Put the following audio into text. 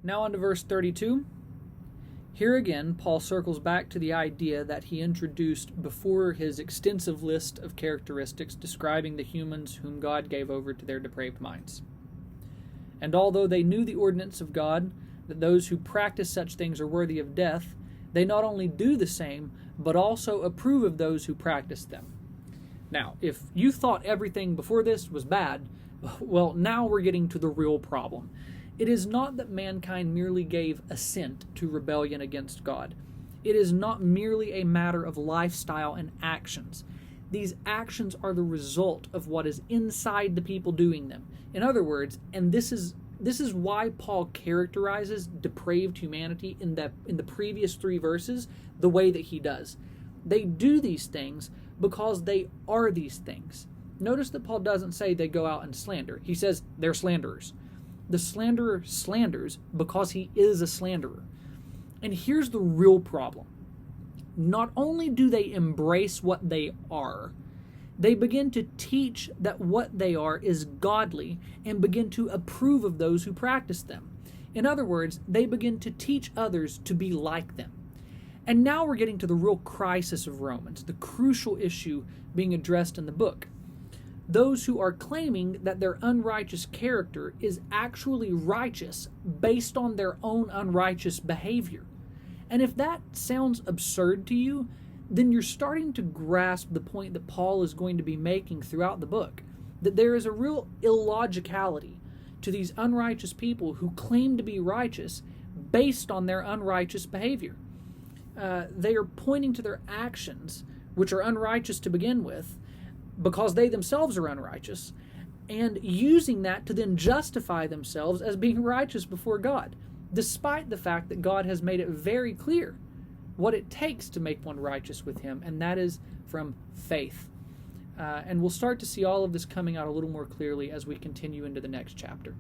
Now on to verse 32. Here again, Paul circles back to the idea that he introduced before his extensive list of characteristics describing the humans whom God gave over to their depraved minds. And although they knew the ordinance of God, that those who practice such things are worthy of death, they not only do the same, but also approve of those who practice them. Now, if you thought everything before this was bad, well, now we're getting to the real problem. It is not that mankind merely gave assent to rebellion against God. It is not merely a matter of lifestyle and actions. These actions are the result of what is inside the people doing them. In other words, and this is why Paul characterizes depraved humanity in the previous 3 verses the way that he does. They do these things because they are these things. Notice that Paul doesn't say they go out and slander. He says they're slanderers. The slanderer slanders because he is a slanderer. And here's the real problem. Not only do they embrace what they are, they begin to teach that what they are is godly and begin to approve of those who practice them. In other words, they begin to teach others to be like them. And now we're getting to the real crisis of Romans, the crucial issue being addressed in the book. Those who are claiming that their unrighteous character is actually righteous based on their own unrighteous behavior. And if that sounds absurd to you, then you're starting to grasp the point that Paul is going to be making throughout the book, that there is a real illogicality to these unrighteous people who claim to be righteous based on their unrighteous behavior. They are pointing to their actions, which are unrighteous to begin with, because they themselves are unrighteous, and using that to then justify themselves as being righteous before God, despite the fact that God has made it very clear what it takes to make one righteous with Him, and that is from faith. And we'll start to see all of this coming out a little more clearly as we continue into the next chapter.